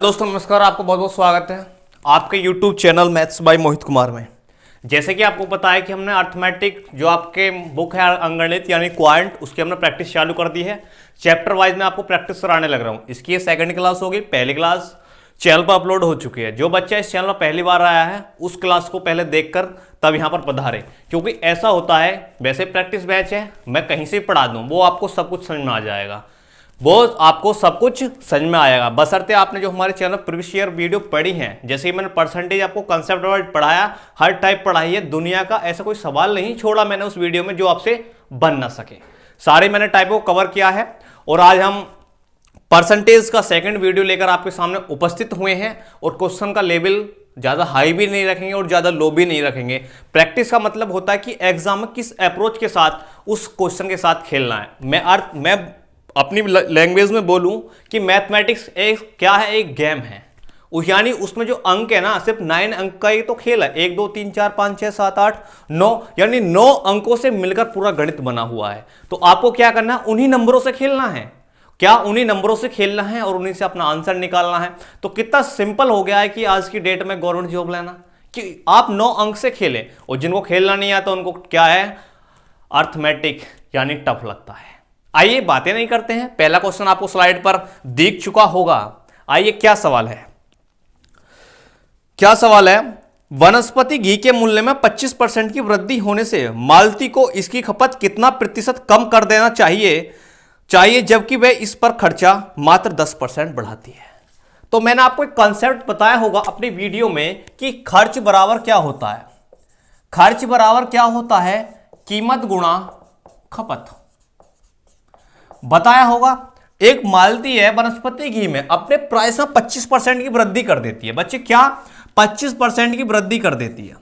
दोस्तों नमस्कार, आपको बहुत बहुत स्वागत है आपके YouTube channel maths by Mohit Kumar में। जैसे कि आपको पता है कि हमने अर्थमेटिक जो आपके बुक है अंकगणित यानी क्वांट, उसकी हमने प्रैक्टिस चालू कर दी है। चैप्टर वाइज में आपको प्रैक्टिस कराने लग रहा हूँ। इसकी ये सेकंड क्लास होगी। पहली क्लास चैनल पर अपलोड हो चुकी है। जो बच्चा इस चैनल पर पहली बार आया है उस क्लास को पहले देखकर तब यहाँ पर पधारे, क्योंकि ऐसा होता है वैसे प्रैक्टिस बैच है, मैं कहीं से पढ़ा दूँ वो आपको सब कुछ समझ में आ जाएगा, वो आपको सब कुछ समझ में आएगा, बशर्ते आपने जो हमारे चैनल प्रीवियस ईयर वीडियो पढ़ी हैं। जैसे कि मैंने परसेंटेज आपको कंसेप्ट वाइज पढ़ाया, हर टाइप पढ़ाई है दुनिया का, ऐसा कोई सवाल नहीं छोड़ा मैंने उस वीडियो में जो आपसे बन ना सके। सारे मैंने टाइपों को कवर किया है और आज हम परसेंटेज का सेकंड वीडियो लेकर आपके सामने उपस्थित हुए हैं। और क्वेश्चन का लेवल ज़्यादा हाई भी नहीं रखेंगे और ज़्यादा लो भी नहीं रखेंगे। प्रैक्टिस का मतलब होता है कि एग्जाम में किस अप्रोच के साथ उस क्वेश्चन के साथ खेलना है। मैं अपनी लैंग्वेज में बोलूं कि मैथमेटिक्स एक क्या है, एक गेम है। यानी उसमें जो अंक है ना, सिर्फ 9 अंक का ही तो खेल है। 1 2 3 4 5 6 7 8 9 यानी 9 अंकों से मिलकर पूरा गणित बना हुआ है। तो आपको क्या करना है, उन्हीं नंबरों से खेलना है। क्या उन्हीं नंबरों से खेलना है और उन्हीं से अपना आंसर निकालना है। तो कितना सिंपल हो गया है कि आज की डेट में गवर्नमेंट जॉब लेना, कि आप 9 अंक से खेलें। और जिनको खेलना नहीं आता उनको क्या है, अर्थमेटिक यानी टफ लगता है। आइए बातें नहीं करते हैं, पहला क्वेश्चन आपको स्लाइड पर दिख चुका होगा। आइए क्या सवाल है, क्या सवाल है। वनस्पति घी के मूल्य में 25% की वृद्धि होने से मालती को इसकी खपत कितना प्रतिशत कम कर देना चाहिए जबकि वह इस पर खर्चा मात्र 10% बढ़ाती है। तो मैंने आपको एक कॉन्सेप्ट बताया होगा अपनी वीडियो में कि खर्च बराबर क्या होता है। खर्च बराबर क्या होता है, कीमत गुणा खपत, बताया होगा। एक मालती है वनस्पति घी में अपने प्राइस में 25% की वृद्धि कर देती है। बच्चे क्या 25% की वृद्धि कर देती है।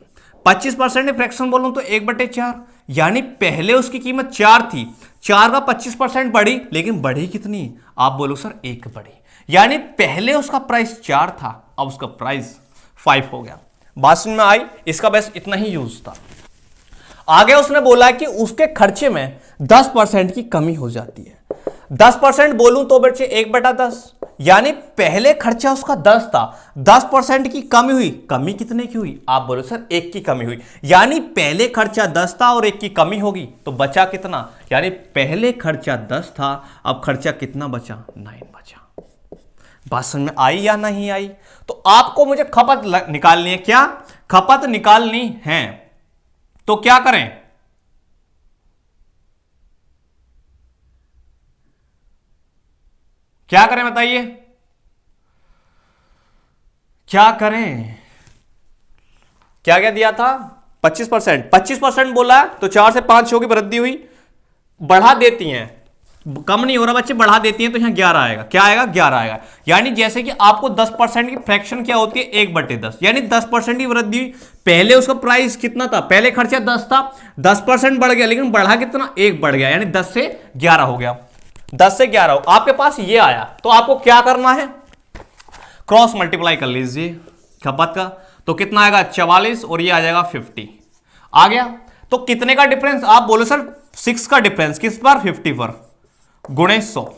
25% फ्रैक्शन बोलूं तो 1/4, यानी पहले उसकी कीमत 4 थी, 4 का 25% बढ़ी, लेकिन बढ़ी कितनी, आप बोलो सर 1 बढ़ी। यानी पहले उसका प्राइस 4 था, अब उसका प्राइस 5 हो गया। बात समझ में आई। इसका बस इतना ही यूज था। आगे उसने बोला कि उसके खर्चे में 10% की कमी हो जाती है। 10% बोलूं तो बच्चे 1/10, यानी पहले खर्चा उसका 10 था, 10% की कमी हुई। कमी कितने की हुई, आप बोलो सर 1 की कमी हुई। यानी पहले खर्चा 10 था और 1 की कमी होगी तो बचा कितना, यानी पहले खर्चा 10 था, अब खर्चा कितना बचा, 9 बचा। बात समझ में आई या नहीं आई। तो आपको मुझे खपत निकालनी है। क्या खपत निकालनी है तो क्या करें, क्या करें बताइए, क्या करें। क्या क्या दिया था, 25% बोला तो 4 से 5 की वृद्धि हुई, बढ़ा देती हैं, कम नहीं हो रहा बच्चे, बढ़ा देती हैं तो यहां 11 आएगा। क्या आएगा, 11 आएगा। यानी जैसे कि आपको 10% की फ्रैक्शन क्या होती है, 1/10, यानी 10% की वृद्धि। पहले उसका प्राइस कितना था, पहले खर्चा 10 था, 10% बढ़ गया, लेकिन बढ़ा कितना, 1 बढ़ गया, यानी 10 से 11 हो गया। 10 से 11 आपके पास ये आया तो आपको क्या करना है, क्रॉस मल्टीप्लाई कर लीजिए खपत का, तो कितना आएगा 44 और ये आ जाएगा 50 आ गया। तो कितने का डिफरेंस, आप बोलो सर 6 का डिफरेंस किस पर, 50 पर, गुणे 100,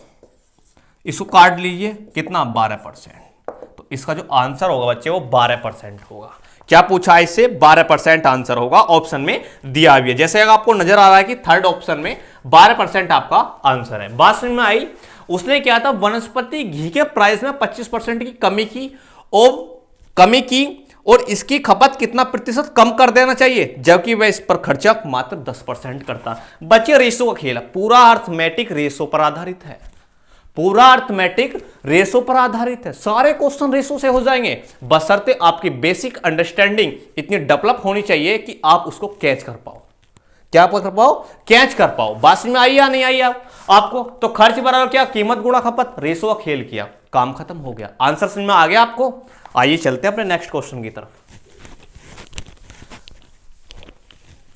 इसको काट लीजिए कितना 12%। तो इसका जो आंसर होगा बच्चे वो 12% होगा। क्या पूछा इससे, 12% आंसर होगा, ऑप्शन में दिया हुआ है। जैसे अगर आपको नजर आ रहा है कि थर्ड ऑप्शन में 12% आपका आंसर है। बात समझ में आई। उसने क्या था, वनस्पति घी के प्राइस में 25% की कमी की और इसकी खपत कितना प्रतिशत कम कर देना चाहिए जबकि वह इस पर खर्चा मात्र 10% करता। बच्चे रेशो का खेल है, पूरा अर्थमेटिक रेशो पर आधारित है, पूरा अर्थमेटिक रेशो पर आधारित है। सारे क्वेश्चन रेशो से हो जाएंगे, बशर्ते आपकी बेसिक अंडरस्टैंडिंग इतनी डेवलप होनी चाहिए कि आप उसको कैच कर पाओ। क्या कर पाओ, कैच कर पाओ। बात में आई या नहीं आई आपको। तो खर्च बराबर क्या, कीमत गुणा खपत, रेशो का खेल किया, काम खत्म हो गया। आंसर समझ में आ गया आपको। आइए चलते हैं अपने नेक्स्ट क्वेश्चन की तरफ।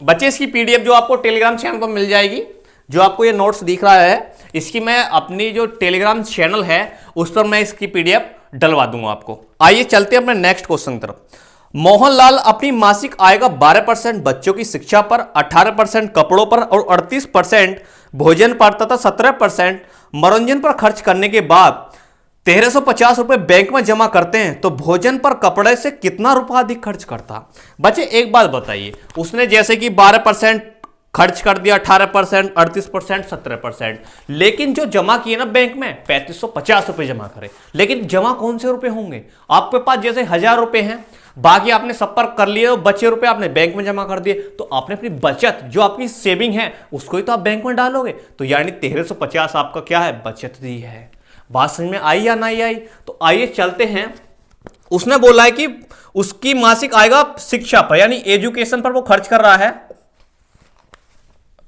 बच्चे इसकी पीडीएफ जो आपको टेलीग्राम चैनल पर मिल जाएगी, जो आपको ये नोट्स दिख रहा है, इसकी मैं अपनी जो टेलीग्राम चैनल है उस पर मैं इसकी पीडीएफ डलवा दूंगा आपको। आइए चलते हैं अपने नेक्स्ट क्वेश्चन की तरफ। मोहनलाल अपनी मासिक आय का 12% बच्चों की शिक्षा पर, 18% कपड़ों पर और 38% भोजन पर तथा 17% मनोरंजन पर खर्च करने के बाद 1350 रुपए बैंक में जमा करते हैं तो भोजन पर कपड़े से कितना रुपया अधिक खर्च करता। बच्चे एक बात बताइए, उसने जैसे कि 12% खर्च कर दिया, 18%, 38%, 17%, लेकिन जो जमा किए ना बैंक में 3550 रुपए जमा करे, लेकिन जमा कौन से रुपए होंगे? आपके पास जैसे 1000 रुपए हैं, बाकी आपने सब पर कर लिए, बचे रुपए आपने बैंक में जमा कर दिए, तो आपने अपनी बचत जो आपकी सेविंग है उसको ही तो आप बैंक में डालोगे। तो यानी 1350 आपका क्या है? बचत दी है। बात समझ में आई या नहीं आई? तो आइए चलते हैं। उसने बोला है कि उसकी मासिक आएगा शिक्षा पर, यानी एजुकेशन पर वो खर्च कर रहा है।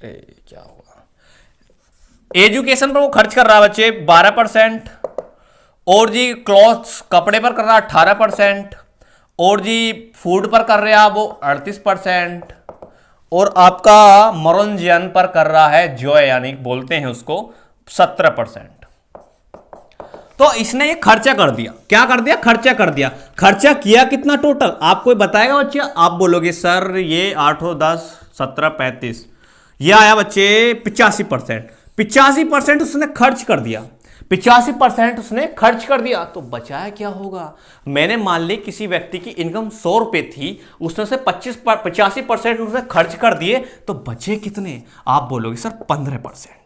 क्या हुआ? एजुकेशन पर वो खर्च कर रहा है बच्चे 12%, और जी क्लॉथ्स कपड़े पर कर रहा है 18%, और जी फूड पर कर रहा है वो 38%, और आपका मनोरंजन पर कर रहा है जॉय यानी बोलते हैं उसको 17%। तो इसने ये खर्चा कर दिया। क्या कर दिया? खर्चा कर दिया। खर्चा किया कितना टोटल आपको बताएगा बच्चे? आप बोलोगे सर ये 8 और 10 17 35, ये आया बच्चे 85%। 85% उसने खर्च कर दिया, 85% उसने खर्च कर दिया, तो बचाया क्या होगा? मैंने मान ली किसी व्यक्ति की इनकम 100 रुपए थी, उसने से 85% उसने खर्च कर दिए, तो बचे कितने? आप बोलोगे सर 15%।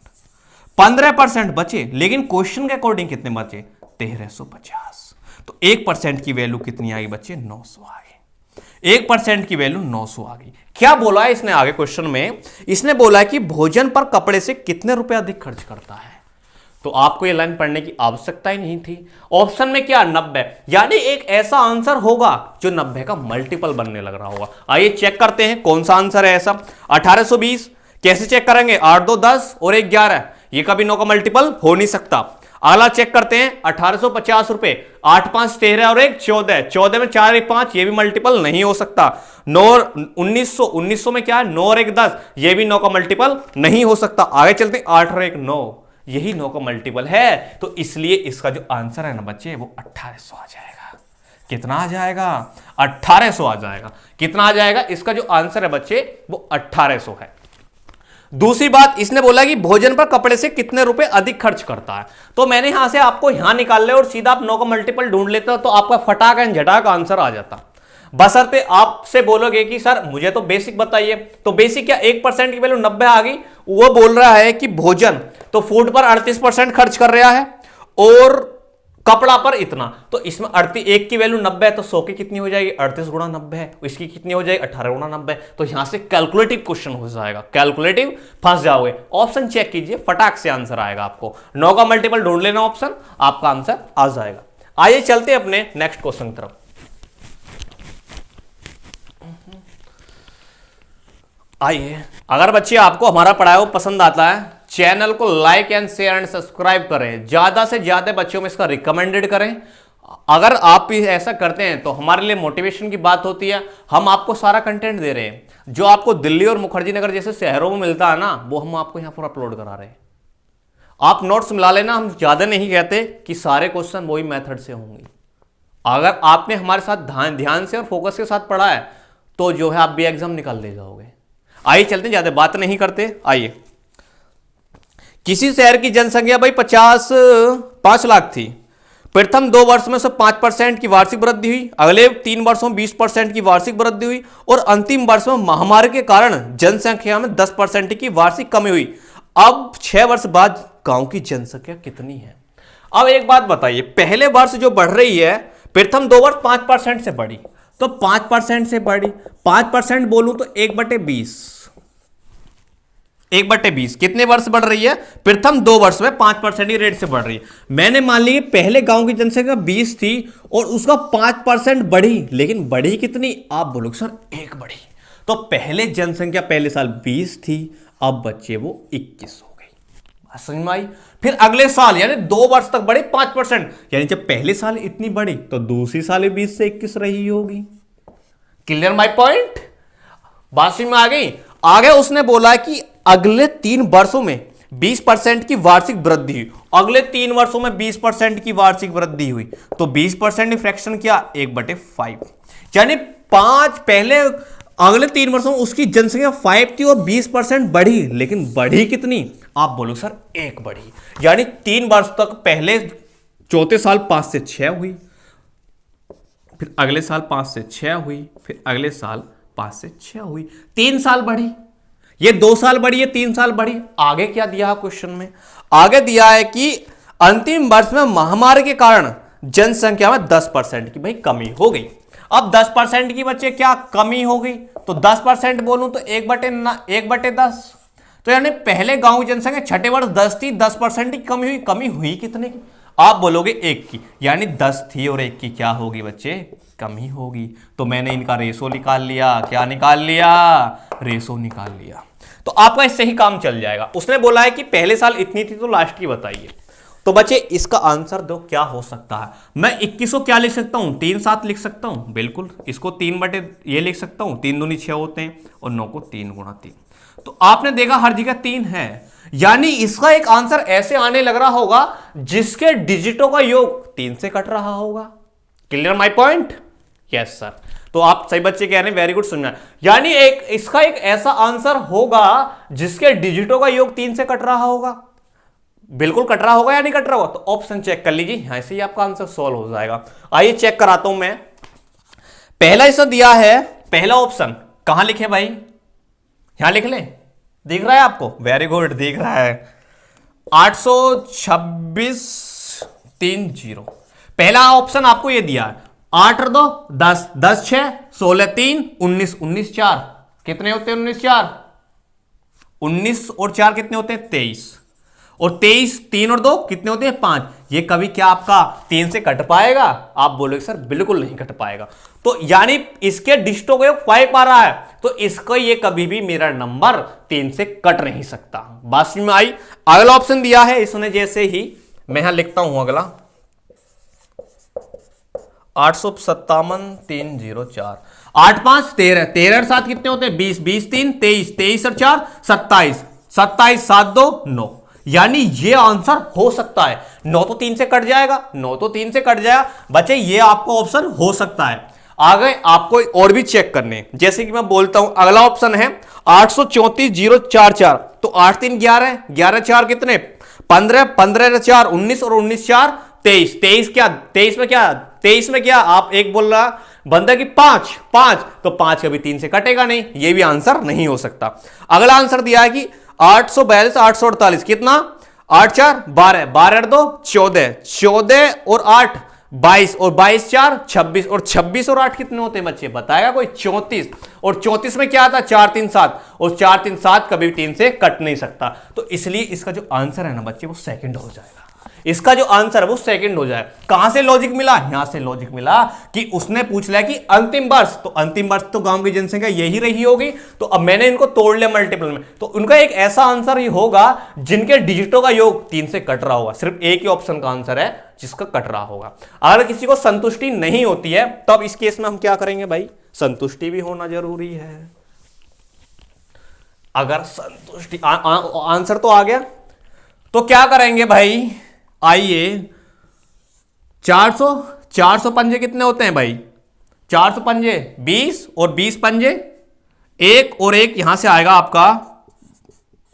15% बचे, लेकिन क्वेश्चन के अकॉर्डिंग कितने बचे? 1350। तो 1% की वैल्यू कितनी आई बच्चे? 900 आ गई। 1% की वैल्यू 900 आ गई। क्या बोला है इसने आगे क्वेश्चन में? इसने बोला है कि भोजन पर कपड़े से कितने रुपए अधिक खर्च करता है। तो आपको ये लाइन पढ़ने की आवश्यकता ही नहीं थी। ऑप्शन में क्या? 90, यानी एक ऐसा आंसर होगा जो 90 का मल्टीपल बनने लग रहा होगा। आइए चेक करते हैं कौन सा आंसर है ऐसा। 1820 कैसे चेक करेंगे? 8 2 10 और 1 11, ये कभी 9 का मल्टीपल हो नहीं सकता। अगला चेक करते हैं 1850 रुपए, 8 5 13 और 1 14, 14 में 4 1 5, ये भी मल्टीपल नहीं हो सकता। 9 1900 में क्या है? 9 और 1 10, ये भी 9 का मल्टीपल नहीं हो सकता। आगे चलते हैं 8 और 1 9, यही 9 का मल्टीपल है। तो इसलिए इसका जो आंसर है ना बच्चे वो 1800 आ जाएगा। कितना आ जाएगा? 1800 आ जाएगा। कितना आ जाएगा? इसका जो आंसर है बच्चे वो 1800 है। दूसरी बात, इसने बोला कि भोजन पर कपड़े से कितने रुपए अधिक खर्च करता है। तो मैंने यहां से आपको यहां निकाल ले और सीधा आप 9 का मल्टीपल ढूंढ लेते हो, तो आपका फटाक एंड झटाक आंसर आ जाता। बशर्ते आपसे बोलोगे कि सर मुझे तो बेसिक बताइए, तो बेसिक क्या? 1% की वैल्यू 90 आ गई। वो बोल रहा है कि भोजन तो फूड पर 38% खर्च कर रहा है और कपड़ा पर इतना, तो इसमें 1 की वैल्यू 90 है, तो 100 की कितनी हो जाएगी? 38 गुणा 90 है। इसकी कितनी हो जाएगी? 18 गुणा 90। तो यहां से कैलकुलेटिव क्वेश्चन हो जाएगा, कैलकुलेटिव फंस जाओगे। ऑप्शन चेक कीजिए, फटाक से आंसर आएगा आपको। 9 का मल्टीपल ढूंढ लेना ऑप्शन, आपका आंसर आ जाएगा। आइए चलते हैं अपने नेक्स्ट क्वेश्चन की तरफ। आइए, अगर बच्चे आपको हमारा पढ़ाया हुआ पसंद आता है, चैनल को like and share and subscribe करें, ज्यादा से ज्यादा बच्चों में इसका रिकमेंडेड करें। अगर आप भी ऐसा करते हैं तो हमारे लिए मोटिवेशन की बात होती है। हम आपको सारा कंटेंट दे रहे हैं जो आपको दिल्ली और मुखर्जी नगर जैसे शहरों में मिलता है ना, वो हम आपको यहां पर अपलोड करा रहे हैं। आप नोट्स मिला लेना, हम ज्यादा नहीं कहते कि सारे क्वेश्चन वही मेथड से होंगे। अगर आपने हमारे साथ ध्यान से और फोकस के साथ पढ़ा है तो जो है आप भी एग्जाम निकाल ले जाओगे। आइए चलते, ज्यादा बात नहीं करते। आइए, किसी शहर की जनसंख्या भाई 5 लाख थी। प्रथम 2 वर्ष में से 5% की वार्षिक वृद्धि हुई, अगले 3 वर्षों में 20% की वार्षिक वृद्धि हुई, और अंतिम वर्ष में महामारी के कारण जनसंख्या में 10% की वार्षिक कमी हुई। अब 6 वर्ष बाद गांव की जनसंख्या कितनी है? अब एक बात बताइए, पहले वर्ष जो बढ़ रही है, प्रथम 2 वर्ष 5% से बढ़ी, तो 5% से बढ़ी, 5% बोलूं तो 1/20, 1/20 कितने वर्ष बढ़ रही है? प्रथम 2 वर्ष में 5% की रेट से बढ़ रही है। मैंने मान ली पहले गांव की जनसंख्या 20 थी और उसका 5% बढ़ी, लेकिन बढ़ी कितनी? आप बोलोगे सर 1 बढ़ी। तो पहले जनसंख्या पहले साल 20 थी, अब बच्चे वो 21 हो गई। समझ में आई? फिर अगले साल यानी 2 वर्ष तक बढ़े 5%, यानी जब पहले साल इतनी बढ़ी तो दूसरी साल 20 से 21 रही होगी। Clear my point? बात समझ में आ गई? आगे उसने बोला कि अगले 3 वर्षों में 20% की वार्षिक वृद्धि हुई, अगले 3 वर्षों में 20% की वार्षिक वृद्धि हुई, तो 20% फ्रैक्शन क्या? 1/5, यानी 5 पहले अगले 3 वर्षों में उसकी जनसंख्या 5 थी और 20% बढ़ी, लेकिन बढ़ी कितनी? आप बोलो सर 1 बढ़ी, यानी 3 वर्ष तक पहले चौथे साल 5 से 6 हुई, फिर अगले साल 5 से 6 हुई, फिर अगले साल 5 से 6 हुई, 3 साल बढ़ी, ये 2 साल बढ़ी, ये 3 साल बढ़ी। आगे क्या दिया है क्वेश्चन में? आगे दिया है कि अंतिम वर्ष में महामारी के कारण जनसंख्या में 10% की भाई कमी हो गई। अब 10% की बच्चे क्या कमी हो गई, तो 10% बोलूं तो 1/10, तो यानी पहले गांव की जनसंख्या छठे वर्ष 10 थी, 10% की कमी हुई। कमी हुई कितने की? आप बोलोगे 1 की, यानी 10 थी और 1 की क्या होगी बच्चे? कमी होगी। तो मैंने इनका रेशो निकाल लिया। क्या निकाल लिया? रेशो निकाल लिया। तो आपका इससे ही काम चल जाएगा। उसने बोला है कि पहले साल इतनी थी तो लास्ट की बताइए। तो बच्चे इसका आंसर दो क्या हो सकता है। मैं 21 को क्या लिख सकता हूं? 3 7 लिख सकता हूं, बिल्कुल। इसको 3 बटे ये लिख सकता हूं, 3 दूनी 6 होते हैं, और 9 को 3 गुणा 3। तो आपने देखा हर जगह 3 है, यानी इसका एक आंसर ऐसे आने लग रहा होगा जिसके डिजिटों का योग 3 से कट रहा होगा। Clear my point? Yes sir. तो आप सही बच्चे कह रहे हैं, वेरी गुड सुनना। यानी इसका एक ऐसा आंसर होगा जिसके डिजिटों का योग 3 से कट रहा होगा। बिल्कुल कट रहा होगा या नहीं कट रहा होगा? तो ऑप्शन चेक कर लीजिए, यहां से ही आपका आंसर सॉल्व हो जाएगा। आइए चेक कराता हूं मैं। पहला इसमें दिया है, पहला ऑप्शन कहां लिखे भाई? यहां लिख ले, दिख रहा है आपको? वेरी गुड, दिख रहा है। 826/30। पहला ऑप्शन आपको ये दिया है। 8 और 2 10, 10 6 16 3 19, 19 4 कितने होते हैं? 19 4, 19 और 4 कितने होते हैं? 23, और 23 3 और 2 कितने होते हैं? 5। ये कभी क्या आपका 3 से कट पाएगा? आप बोलोगे सर बिल्कुल नहीं कट पाएगा। तो यानी इसके डिजिटों का योग 5 आ रहा है, तो इसका ये कभी भी मेरा नंबर 3 से कट नहीं सकता। बात समझ में आई? अगला ऑप्शन दिया है इसने, जैसे ही मैं यहां लिखता हूं अगला 857/304। 8 5 13, 13 और 7 कितने होते हैं? 20, 20 3 23, 23 और 4 27, 27 7 2 9। यानी ये आंसर हो सकता है। 9 तो 3 से कट जाएगा, 9 तो 3 से कट जाएगा बच्चे, ये आपका ऑप्शन हो सकता है। आगे आपको और भी चेक करने, जैसे कि मैं बोलता हूं अगला ऑप्शन है 834/044। तो 8 3 11, 11 4 कितने? 15, 15 4 19, और 19 4 23। 23 क्या? 23 में क्या? 23 में क्या? आप एक बोल रहा बंदा कि 5 5, तो 5 कभी 3 से कटेगा नहीं, ये भी आंसर नहीं हो सकता। अगला आंसर दिया है कि 842 848 कितना? 8 4 12, 12 और 2 14, 14 और 8 22, और 22 4 26, और 26 और 8 कितने होते हैं बच्चे? बताएगा कोई? 34, और 34 में क्या आता? 4 3 7, और 4 3 7 कभी 3 से कट नहीं सकता। तो इसलिए इसका जो आंसर है ना बच्चे, वो सेकंड हो जाएगा। इसका जो आंसर है वो सेकंड हो जाए। कहां से लॉजिक मिला? यहां से लॉजिक मिला कि उसने पूछ लिया कि अंतिम वर्ष, तो अंतिम वर्ष तो गांव की जनसंख्या यही रही होगी, तो अब मैंने इनको तोड़ लिया मल्टीपल में, तो उनका एक ऐसा आंसर ही होगा जिनके डिजिटों का योग 3 से कट रहा होगा। सिर्फ एक ही ऑप्शन का आंसर है जिसका कट रहा होगा। अगर किसी को संतुष्टि नहीं होती है तब इस केस में हम क्या करेंगे भाई? संतुष्टि भी होना जरूरी है। अगर संतुष्टि आंसर तो आ गया, तो क्या करेंगे भाई? आइए 400 पंजे कितने होते हैं भाई? 400 पंजे 20, और 20 पंजे 1, और 1 यहां से आएगा आपका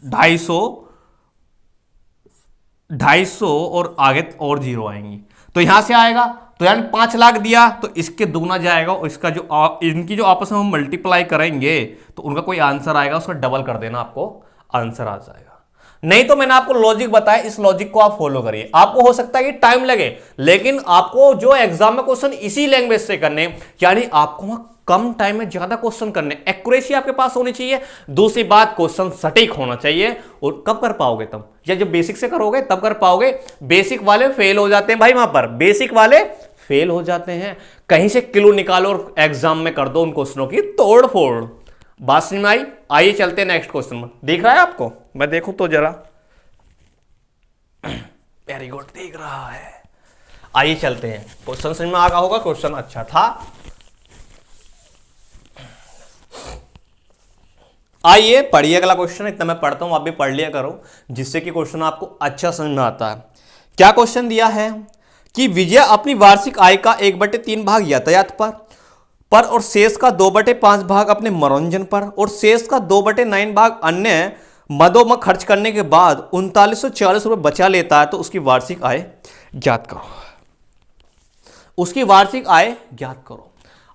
250, और आगे और जीरो आएंगी, तो यहां से आएगा, तो यानी 5 लाख दिया तो इसके दुगना जाएगा, और इसका जो इनकी जो आपस में हम मल्टीप्लाई करेंगे तो उनका कोई आंसर आएगा, उसका डबल कर देना, आपको आंसर आ जाएगा। नहीं तो मैंने आपको लॉजिक बताया, इस लॉजिक को आप फॉलो करिए। आपको हो सकता है कि टाइम लगे, लेकिन आपको जो एग्जाम में क्वेश्चन इसी लैंग्वेज से करने, यानी आपको वहां कम टाइम में ज्यादा क्वेश्चन करने, एक्यूरेसी आपके पास होनी चाहिए। दूसरी बात, क्वेश्चन सटीक होना चाहिए। और कब कर पाओगे? तब, या जब बेसिक से करोगे तब कर पाओगे। बेसिक वाले फेल हो जाते हैं भाई, वहां पर बेसिक वाले फेल हो जाते हैं। कहीं से क्लू निकालो और एग्जाम में कर दो उन क्वेश्चनों की तोड़ फोड़। बात समझ में आई? आइए चलते हैं नेक्स्ट क्वेश्चन में। दिख रहा है आपको? मैं देखूं तो जरा। वेरी गुड, दिख रहा है। आइए चलते हैं। क्वेश्चन समझ में आ गया होगा, क्वेश्चन अच्छा था। आइए पढ़िए अगला क्वेश्चन। इतना मैं पढ़ता हूं, आप भी पढ़ लिया करो, जिससे कि क्वेश्चन आपको अच्छा समझ में आता है। क्या क्वेश्चन दिया है कि विजय अपनी वार्षिक आय का 1/3 भाग यातायात पर और शेष का 2/5 भाग अपने मनोरंजन पर, और शेष का 2/9 भाग अन्य मदों में खर्च करने के बाद 3940 रुपये बचा लेता है, तो उसकी वार्षिक आय ज्ञात करो, उसकी वार्षिक आय ज्ञात करो।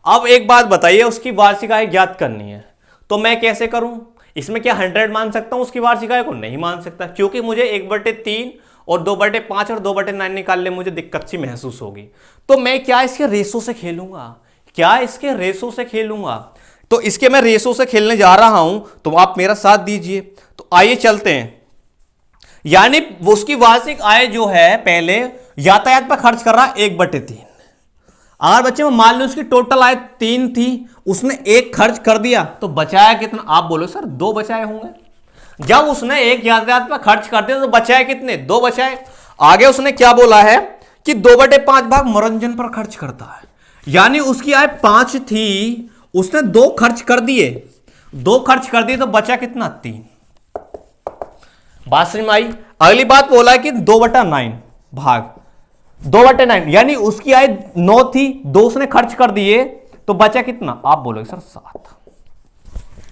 अब एक बात बताइए, उसकी वार्षिक आय ज्ञात करनी है तो मैं कैसे करूं? इसमें क्या 100 मान सकता हूं उसकी वार्षिक आय को? नहीं मान सकता, क्योंकि मुझे 1/3 और 2/5 और 2/9 निकालने मुझे दिक्कत सी महसूस होगी। तो मैं क्या इसके रेशो से खेलूंगा? क्या इसके रेशो से खेलूंगा? तो इसके मैं रेशो से खेलने जा रहा हूं, तो आप मेरा साथ दीजिए। तो आइए चलते हैं। यानी उसकी वार्षिक आय जो है, पहले यातायात पर खर्च कर रहा है 1/3। अगर बच्चे में मान लो उसकी टोटल आय 3 थी, उसने 1 खर्च कर दिया, तो बचाया कितना? आप बोलो सर 2 बचाए होंगे। जब उसने 1 यातायात पर खर्च कर दिया तो बचाए कितने? 2 बचाए। आगे उसने क्या बोला है कि 2/5 भाग मनोरंजन पर खर्च करता है, यानी उसकी आय 5 थी, उसने 2 खर्च कर दिए, 2 खर्च कर दिए तो बचा कितना? 3। बात समझ में आई? अगली बात बोला है कि 2/9 भाग 2/9, यानी उसकी आय 9 थी, 2 उसने खर्च कर दिए तो बचा कितना? आप बोलोगे सर 7।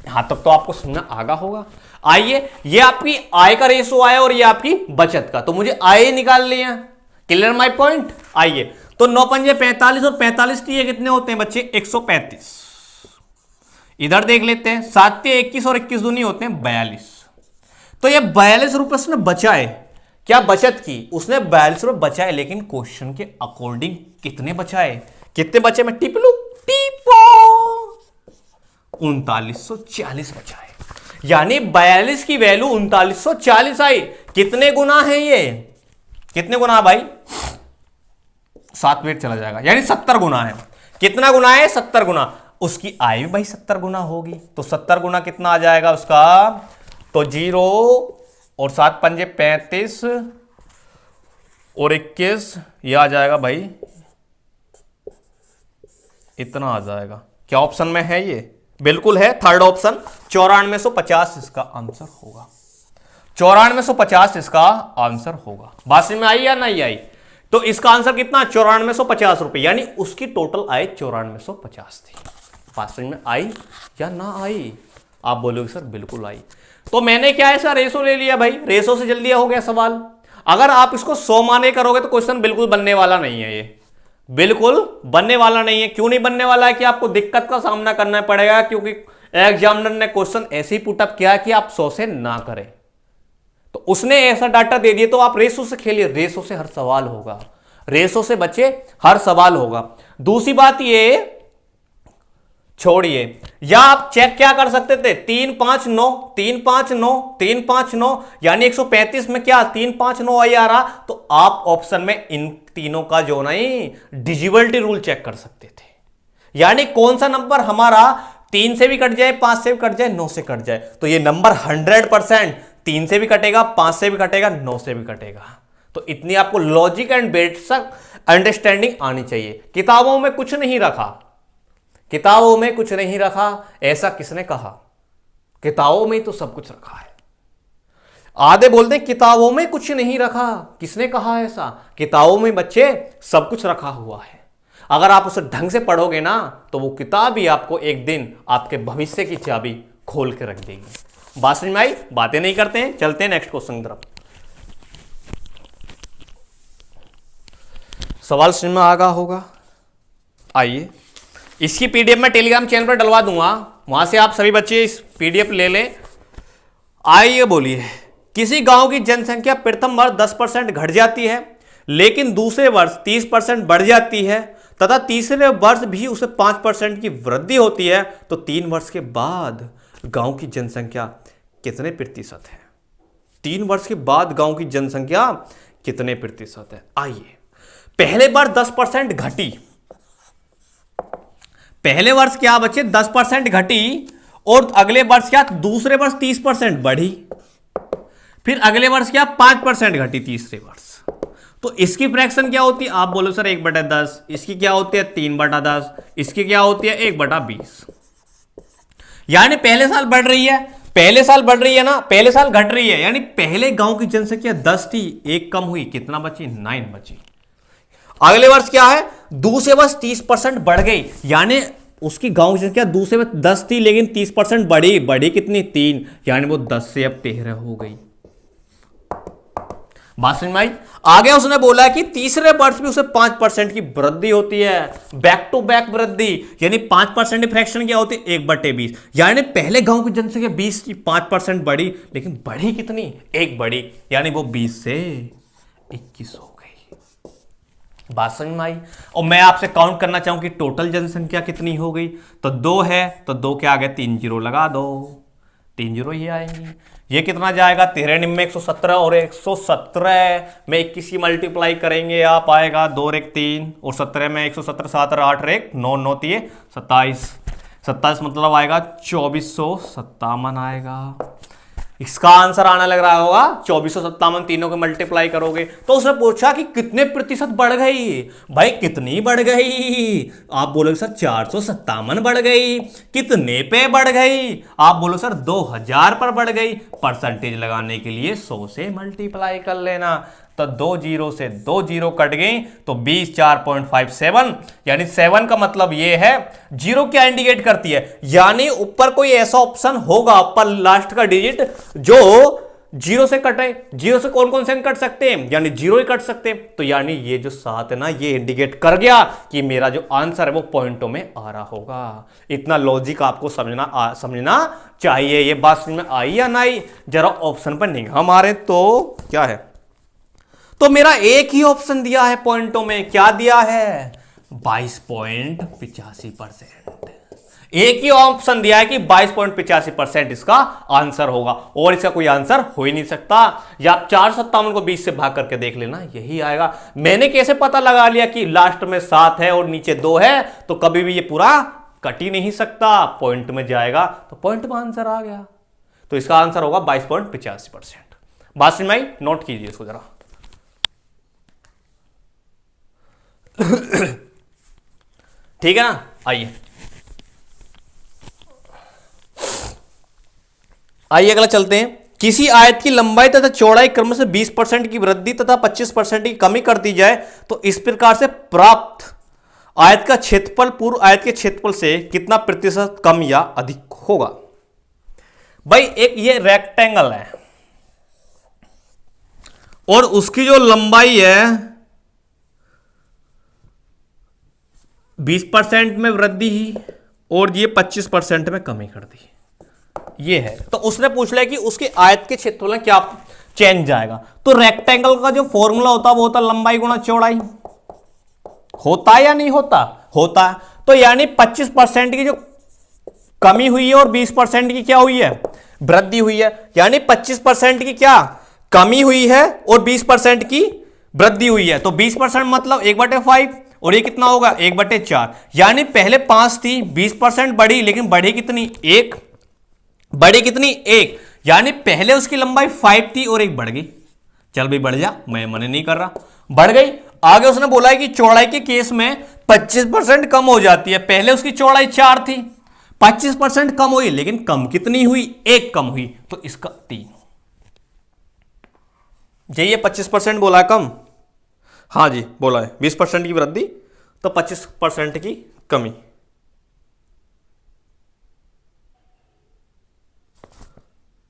यहां तक तो आपको समझना आगा होगा। आइए, ये आपकी आय का रेशो आया और ये आपकी बचत का, तो मुझे आय निकाल लिया। Clear my point? आइए, तो 9 पंजे 45 और 45 टी कितने होते हैं बच्चे? 135। इधर देख लेते हैं, 7 × 21 और 21 दूनी होते हैं 42। तो ये 42 रुपए उसने बचाए। क्या बचत की? उसने 42 रुपए बचाए, लेकिन क्वेश्चन के अकॉर्डिंग कितने बचाए? कितने बचे? मैं टिप लू, टिपो 3940 बचाए, यानी 42 की वैल्यू 3940 आई। कितने गुना है ये? कितने गुना भाई? 7 मिनट चला जाएगा, यानी 70 गुना है। कितना गुना है? 70 गुना। उसकी आय भी भाई 70 गुना होगी, तो 70 गुना कितना आ जाएगा उसका? तो 0 और 7 पंजे 35 और 21, ये आ जाएगा भाई, इतना आ जाएगा। क्या ऑप्शन में है ये? बिल्कुल है, थर्ड ऑप्शन 9450 इसका आंसर होगा। 9450 इसका आंसर होगा। बात समझ में आई या नहीं आई? तो इसका आंसर कितना? 9450 रुपए, यानी उसकी टोटल आय 9450 थी। बात समझ में आई या ना आई? आप बोलोगे सर बिल्कुल आई। तो मैंने क्या है सर, रेशो ले लिया भाई, रेशो से जल्दी हो गया सवाल। अगर आप इसको 100 माने करोगे तो क्वेश्चन बिल्कुल बनने वाला नहीं है, ये बिल्कुल बनने वाला नहीं है। क्यों नहीं बनने वाला है? कि आपको दिक्कत का सामना करना पड़ेगा, क्योंकि एग्जामिनर ने क्वेश्चन ऐसे ही पुटअप किया कि आप 100 से ना करें। तो उसने ऐसा डाटा दे दिया, तो आप रेशो से खेलिए, रेशो से हर सवाल होगा, रेशो से बच्चे हर सवाल होगा। दूसरी बात ये छोड़िए, या आप चेक क्या कर सकते थे? 3 5 9 3 5 9 3 5 9, यानी 135 में क्या 3 5 9 आई आ रहा, तो आप ऑप्शन में इन तीनों का जो नहीं डिजिबिलिटी रूल चेक कर सकते थे। यानी कौन सा नंबर हमारा 3 से भी कट जाए, 5 से भी कट जाए, 9 से कट जाए, तो ये नंबर 100% 3 से भी कटेगा, 5 से भी कटेगा, 9 से भी कटेगा। तो इतनी आपको लॉजिक एंड बेसिक अंडरस्टैंडिंग आनी चाहिए। किताबों में कुछ नहीं रखा, किताबों में कुछ नहीं रखा, ऐसा किसने कहा? किताबों में तो सब कुछ रखा है। आधे बोलते हैं किताबों में कुछ नहीं रखा, किसने कहा ऐसा? किताबों में बच्चे सब कुछ रखा हुआ है। अगर आप उसे ढंग से पढ़ोगे ना, तो वो किताब ही आपको एक दिन आपके भविष्य की चाबी खोल के रख देगी। बात समझ में आई? बातें नहीं करते हैं, चलते हैं नेक्स्ट क्वेश्चन की तरफ। सवाल समझ में आगा होगा? आइए, इसकी पीडीएफ मैं टेलीग्राम चैनल पर डलवा दूंगा, वहां से आप सभी बच्चे इस पीडीएफ ले लें। आइए बोलिए, किसी गांव की जनसंख्या प्रथम वर्ष 10% घट जाती है, लेकिन दूसरे वर्ष 30% बढ़ जाती है, तथा तीसरे वर्ष भी उसे 5% की वृद्धि होती है, तो 3 वर्ष के बाद गांव की जनसंख्या कितने प्रतिशत है? 3 वर्ष के बाद गांव की जनसंख्या कितने प्रतिशत है? आइए, पहले बार 10% घटी, पहले वर्ष क्या बच्चे 10% घटी, और अगले वर्ष क्या दूसरे वर्ष 30% बढ़ी, फिर अगले वर्ष क्या 5% घटी तीसरे वर्ष। तो इसकी फ्रैक्शन क्या होती है? आप बोलो सर 1/10, इसकी क्या होती है 3/10, इसकी क्या होती है 1/20। यानी पहले साल बढ़ रही है, पहले साल बढ़ रही है ना, पहले साल घट रही है, यानी पहले गांव की जनसंख्या 10 थी, 1 कम हुई, कितना बची? 9 बची। अगले वर्ष क्या है? दूसरे वर्ष 30% बढ़ गई, यानी उसकी गांव की संख्या दूसरे वर्ष 10 थी, लेकिन 30% बढ़ी कितनी? 3, यानी वो 10 से अब 13 हो गई। बात समझ में आई। आगे उसने बोला कि तीसरे वर्ष में उसे 5% की वृद्धि होती है, बैक टू बैक वृद्धि, यानी 5% फ्रैक्शन क्या होती है 1/20, यानी पहले गांव की जनसंख्या 20 की 5% बढ़ी, लेकिन बढ़ी कितनी 1 बढ़ी, यानी वो 20 से 21 हो गई। बात समझ में आई। और मैं आपसे काउंट करना चाहूं कि टोटल जनसंख्या कितनी हो गई, तो 2 है तो 2 के आगे 3 जीरो लगा दो, 3 जीरो ये आएंगी। ये कितना जाएगा 13 निम्न में 117, और 117 में 21 की मल्टीप्लाई करेंगे आप आएगा 2 और 1 3, और 17 में 117 7 और 8 और 1 9 9 3 27, 27 मतलब आएगा 2457 आएगा। इसका आंसर आने लग रहा होगा 2457, तीनों के मल्टीप्लाई करोगे तो उसने पूछा कि कितने प्रतिशत बढ़ गई, भाई कितनी बढ़ गई, आप बोलोगे सर 457 बढ़ गई, कितने पे बढ़ गई, आप बोलो सर 2000 पर बढ़ गई। परसेंटेज लगाने के लिए 100 से मल्टीप्लाई कर लेना, तो 2 जीरो से 2 जीरो कट गई तो 20 4.57, यानी 7 का मतलब ये है। जीरो क्या इंडिकेट करती है, यानी ऊपर कोई ऐसा ऑप्शन होगा ऊपर लास्ट का डिजिट जो जीरो से कटे। जीरो से कौन कौन से कट सकते हैं, यानी जीरो ही कट सकते हैं, तो यानी ये जो 7 है ना ये इंडिकेट कर गया कि मेरा जो आंसर है वो पॉइंटों में आ रहा होगा। इतना लॉजिक आपको समझना चाहिए। ये बात समझ में आई या नहीं, जरा ऑप्शन पर निगाह मारे तो क्या है, तो मेरा एक ही ऑप्शन दिया है पॉइंटों में, क्या दिया है 22.85%। एक ही ऑप्शन दिया है कि 22.85% इसका आंसर होगा, और इसका कोई आंसर हो ही नहीं सकता। या आप 457 को 20 से भाग करके देख लेना, यही आएगा। मैंने कैसे पता लगा लिया कि लास्ट में 7 है और नीचे 2 है, तो कभी भी ये पूरा कट ही नहीं सकता, पॉइंट में जाएगा, तो पॉइंट में आंसर आ गया। तो इसका आंसर होगा 22.85%। बात समझ में आई, नोट कीजिए इसको जरा। ठीक है ना, आइए अगला चलते हैं। किसी आयत की लंबाई तथा चौड़ाई क्रम से 20% की वृद्धि तथा 25% की कमी कर दी जाए तो इस प्रकार से प्राप्त आयत का क्षेत्रफल पूर्व आयत के क्षेत्रफल से कितना प्रतिशत कम या अधिक होगा। भाई एक ये रेक्टेंगल है और उसकी जो लंबाई है 20% में वृद्धि ही और ये 25% में कमी कर दी, ये है। तो उसने पूछ लिया कि उसके आयत के क्षेत्रफल में क्या चेंज आएगा। तो रेक्टेंगल का जो फॉर्मूला होता है वो होता लंबाई गुणा चौड़ाई, होता या नहीं होता, होता। तो यानी 25% की जो कमी हुई है और 20% की क्या हुई है वृद्धि हुई है, यानी 25% की क्या कमी हुई है और 20% की वृद्धि हुई है। तो 20% मतलब 1/5 और ये कितना होगा 1/4, यानी पहले 5 थी 20% बढ़ी, लेकिन बढ़ी कितनी 1, बढ़ी कितनी 1, यानी पहले उसकी लंबाई 5 थी और 1 बढ़ गई। चल भाई बढ़ जा, मैं मना नहीं कर रहा, बढ़ गई। आगे उसने बोला है कि चौड़ाई के केस में 25% कम हो जाती है, पहले उसकी चौड़ाई 4 थी 25% कम हुई, लेकिन कम कितनी हुई 1 कम हुई, तो इसका 3। ये 25% बोला है कम, हाँ जी बोला है 20% की वृद्धि तो 25% की कमी।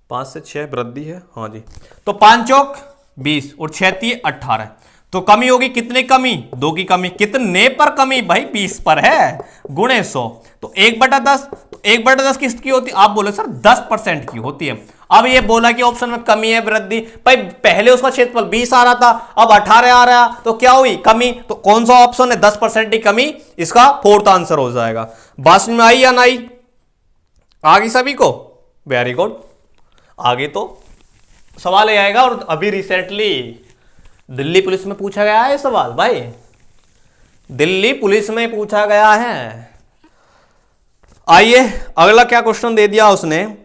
5 से 6 वृद्धि है, हाँ जी। तो 5 चौक 20 और 6 3 18, तो कमी होगी कितने कमी 2 की कमी, कितने पर कमी भाई 20 पर है, गुणे 100, तो 1/10, तो 1/10 किसकी होती है, आप बोले सर 10% की होती है। अब ये बोला कि ऑप्शन में कमी है वृद्धि, भाई पहले उसका क्षेत्रफल 20 आ रहा था अब 18 आ रहा, तो क्या हुई कमी, तो कौन सा ऑप्शन है 10% की कमी, इसका 4th आंसर हो जाएगा। बात में आई या नहीं, आ गई सभी को, वेरी गुड। आगे तो सवाल ये आएगा, और अभी रिसेंटली दिल्ली पुलिस में पूछा गया है सवाल, भाई दिल्ली पुलिस में पूछा गया है। आइए अगला क्या क्वेश्चन दे दिया उसने,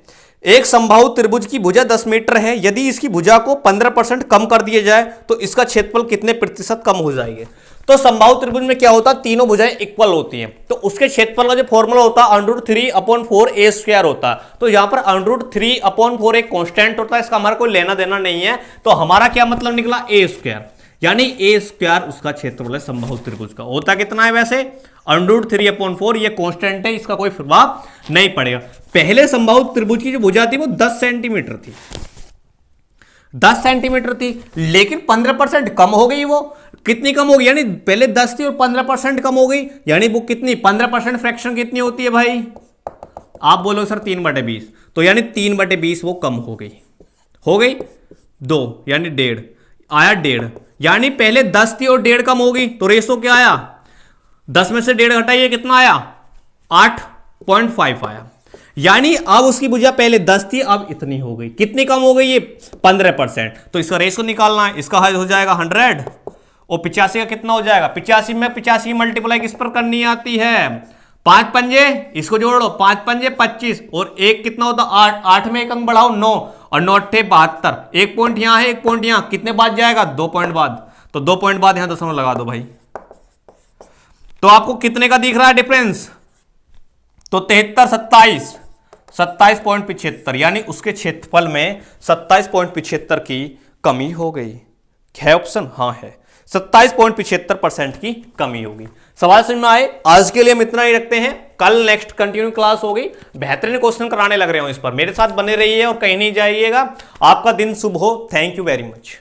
एक समबाहु त्रिभुज की भुजा 10 मीटर है, यदि इसकी भुजा को 15% कम कर दिया जाए तो इसका क्षेत्रफल कितने प्रतिशत कम हो जाएंगे। तो समबाहु त्रिभुज में क्या होता है, तीनों भुजाएं इक्वल होती हैं, तो उसके क्षेत्रफल का जो फॉर्मूला होता है √3/4 होता है। तो यहां पर √3/4 एक कांस्टेंट होता है, इसका हमारा कोई लेना देना नहीं है, तो हमारा क्या मतलब निकला a², यानी a² उसका क्षेत्रफल है समबाहु त्रिभुज का। होता कितना है वैसे √3/4, ये कांस्टेंट है, इसका कोई प्रभाव नहीं पड़ेगा। पहले समबाहु त्रिभुज की जो भुजा थी वो 10 सेंटीमीटर थी, 10 सेंटीमीटर थी, लेकिन 15% कम हो गई। वो कितनी कम हो गई, यानी पहले 10 थी और 15% कम हो गई, यानी वो कितनी 15% फ्रैक्शन कितनी होती है भाई? आप बोलो सर 3/20, तो यानी 3/20 वो कम हो गई। हो गई 2 यानी 1.5 आया 1.5, यानी पहले 10 थी और 1.5 कम हो गई, तो रेशो क्या आया? 10 में से 1.5 घटाइए, कितना आया? 8.5 आया। यानी अब उसकी भुजा पहले 10 थी, अब इतनी हो गई। कितनी कम हो गई ये? 15%। तो इसका रेशो निकालना है, इसका हो जाएगा 100 और 85 का कितना हो जाएगा? 85 में 85 मल्टीप्लाई किस पर करनी आती है? 5 पंजे, इसको जोड़ लो, 5 पंजे 25 और एक कितना होता? 8, 8 में एक अंक बढ़ाओ 9 और 9 8 72, एक पॉइंट यहां है, एक पॉइंट यहां, कितने बाद जाएगा? 2 पॉइंट बाद, तो 2 पॉइंट बाद यहां दशमलव लगा दो भाई। तो आपको कितने का दिख रहा है डिफरेंस? तो 73 27.75, यानी उसके क्षेत्रफल में 27.75 की कमी हो गई। है ऑप्शन? हाँ है, 27.75% की कमी होगी। सवाल समझ में आए? आज के लिए हम इतना ही रखते हैं, कल नेक्स्ट कंटिन्यू क्लास होगी। बेहतरीन क्वेश्चन कराने लग रहे हो इस पर, मेरे साथ बने रहिए और कहीं नहीं जाइएगा। आपका दिन शुभ हो। Thank you very much.